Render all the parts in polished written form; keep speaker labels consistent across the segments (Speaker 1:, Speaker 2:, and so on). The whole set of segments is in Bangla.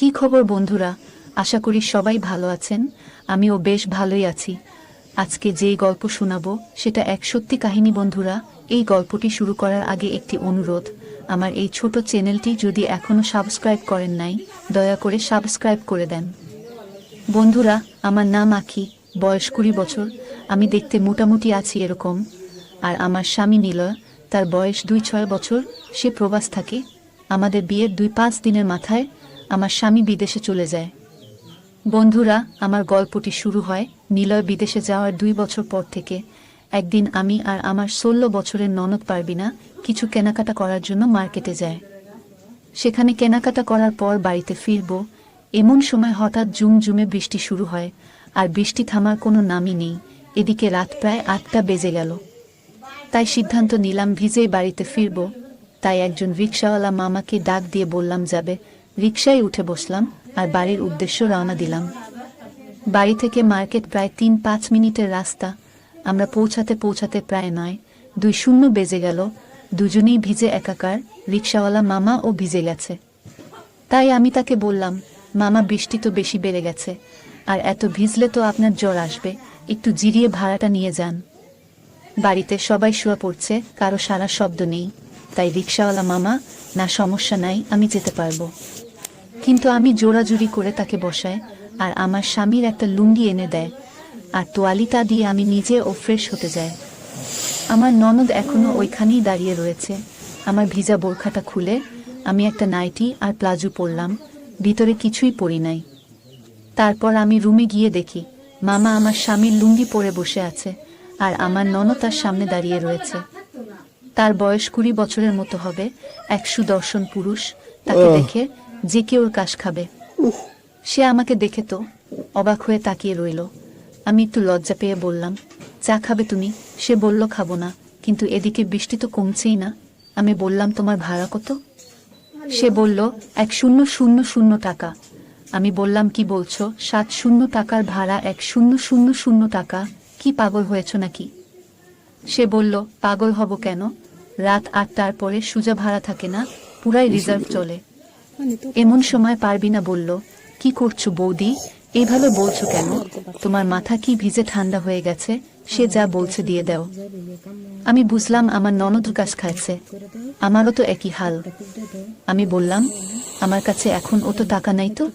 Speaker 1: কি খবর বন্ধুরা? আশা করি সবাই ভালো আছেন। আমিও বেশ ভালোই আছি। আজকে যেই গল্প শোনাবো সেটা এক সত্যি কাহিনী বন্ধুরা। এই গল্পটি শুরু করার আগে একটি অনুরোধ, আমার এই ছোট চ্যানেলটি যদি এখনো সাবস্ক্রাইব করেন নাই, দয়া করে সাবস্ক্রাইব করে দেন। বন্ধুরা, আমার নাম আখি, বয়স 20 বছর। আমি দেখতে মোটামুটি আছি এরকম। আর আমার স্বামী নিলয়, তার বয়স 2-6 বছর। সে প্রবাস থাকে। আমাদের বিয়ের 2-5 দিনের মাথায় আমার স্বামী বিদেশে চলে যায়। বন্ধুরা, আমার গল্পটি শুরু হয় নিলয় বিদেশে যাওয়ার 2 বছর পর থেকে। একদিন আমি আর আমার 16 বছরের ননদ পারবিনা কিছু কেনাকাটা করার জন্য মার্কেটে যায়। সেখানে কেনাকাটা করার পর বাড়িতে ফিরব, এমন সময় হঠাৎ ঝুমঝুমে বৃষ্টি শুরু হয়। আর বৃষ্টি থামার কোনো নামই নেই। এদিকে রাত প্রায় 8টা বেজে গেল। তাই সিদ্ধান্ত নিলাম ভিজেই বাড়িতে ফিরব। তাই একজন রিকশাওয়ালা মামাকে ডাক দিয়ে বললাম যাবে। রিকশায় উঠে বসলাম আর বাড়ির উদ্দেশ্যে রওনা দিলাম। বাড়ি থেকে মার্কেট প্রায় 3-5 মিনিটের রাস্তা। আমরা পৌঁছাতে পৌঁছাতে প্রায় 9:20 বেজে গেল। দুজনেই ভিজে একাকার, রিকশাওয়ালা মামা ও ভিজে গেছে। তাই আমি তাকে বললাম, মামা বৃষ্টি তো বেশি বেড়ে গেছে, আর এত ভিজলে তো আপনার জ্বর আসবে, একটু জিরিয়ে ভাড়াটা নিয়ে যান। বাড়িতে সবাই শুয়ে পড়ছে, কারো সারা শব্দ নেই। তাই রিকশাওয়ালা মামা, না সমস্যা নাই, আমি যেতে পারবো। কিন্তু আমি জোরাজুরি করে তাকে বসাই, আর আমার স্বামীর একটা লুঙ্গি এনে দেয়, আর তোয়ালিটা দিয়ে আমি নিজে ও ফ্রেশ হতে যাই। আমার ননদ এখনো ওইখানেই দাঁড়িয়ে রয়েছে। আমার ভিজা বোরখাটা খুলে আমি একটা নাইটি আর প্লাজো পরলাম, ভিতরে কিছুই পরি নাই। তারপর আমি রুমে গিয়ে দেখি মামা আমার স্বামীর লুঙ্গি পরে বসে আছে, আর আমার ননদ তার সামনে দাঁড়িয়ে রয়েছে। তার বয়স 20 বছরের মতো হবে, এক সুদর্শন পুরুষ। তাকে দেখে যে কেউ কাশ খাবে। সে আমাকে দেখে তো অবাক হয়ে তাকিয়ে রইল। আমি একটু লজ্জা পেয়ে বললাম, চা খাবে তুমি? সে বলল খাবো না, কিন্তু এদিকে বৃষ্টি তো কমছেই না। আমি বললাম, তোমার ভাড়া কত? সে বলল 1000 টাকা। আমি বললাম, কি বলছো? 70 টাকার ভাড়া? 1000 টাকা? কি পাগল হয়েছ নাকি? সে বলল, পাগল হব কেন? রাত 8টার পরে সুজা ভাড়া থাকে না, পুরাই রিজার্ভ চলে। এমন সময় পারবিনা বলল, কি করছো বৌদি, এইভাবে বলছো কেন? তোমার মাথা কি ভিজে ঠান্ডা হয়ে গেছে? সে যা বলছে দিয়ে দাও। আমি বুঝলাম আমার ননদ কাজ খাইছে, আমারও তো একই হাল। আমি বললাম, আমার কাছে এখন অত টাকা নাই তো।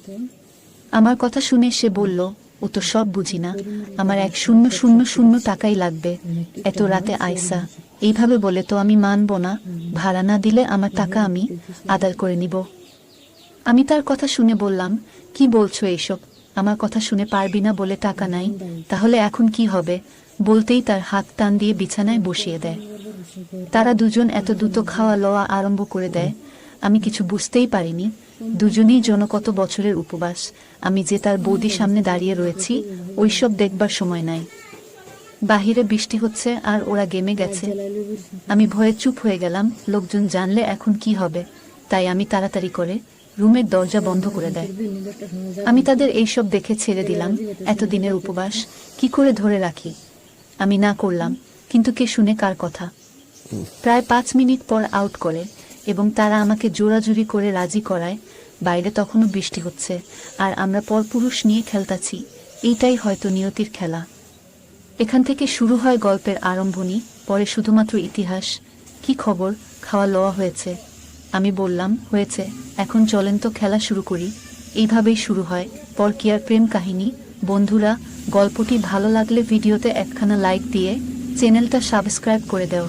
Speaker 1: আমার কথা শুনে সে বলল, ও তো সব বুঝি না, আমার 1000 টাকাই লাগবে। এত রাতে আইসা এইভাবে বলে তো আমি মানব না। ভাড়া না দিলে আমার টাকা আমি আদায় করে নিব। আমি তার কথা শুনে বললাম, কি বলছো এইসব? আমার কথা শুনে পারবি না বলে টাকা নাই? তাহলে এখন কি হবে? বলতেই তার হাত টান দিয়ে বিছানায় বসিয়ে দেয়। তারা দুজন এত দ্রুত খাওয়া লওয়া আরম্ভ করে দেয়, আমি কিছু বুঝতেই পারিনি। দুজনেই যেন কত বছরের উপবাস। আমি যে তার বৌদির সামনে দাঁড়িয়ে রয়েছি, ওইসব দেখবার সময় নাই। বাহিরে বৃষ্টি হচ্ছে আর ওরা গেমে গেছে। আমি ভয়ে চুপ হয়ে গেলাম, লোকজন জানলে এখন কি হবে। তাই আমি তাড়াতাড়ি করে রুমের দরজা বন্ধ করে দেয়। আমি তাদের এইসব দেখে ছেড়ে দিলাম। এতদিনের উপবাস কি করে ধরে রাখি? আমি না করলাম, কিন্তু কে শুনে কার কথা। প্রায় 5 মিনিট পর আউট করে, এবং তারা আমাকে জোরাজুরি করে রাজি করায়। বাইরে তখনও বৃষ্টি হচ্ছে, আর আমরা পরপুরুষ নিয়ে খেলতাছি। এইটাই হয়তো নিয়তির খেলা। এখান থেকে শুরু হয় গল্পের আরম্ভণী, পরে শুধুমাত্র ইতিহাস। কি খবর, খাওয়া লওয়া হয়েছে? আমি বললাম, হয়েছে। এখন চলেন তো খেলা শুরু করি। এইভাবেই শুরু হয় পরকীয়ার প্রেম কাহিনী। বন্ধুরা, গল্পটি ভালো লাগলে ভিডিওতে একখানা লাইক দিয়ে চ্যানেলটা সাবস্ক্রাইব করে দাও।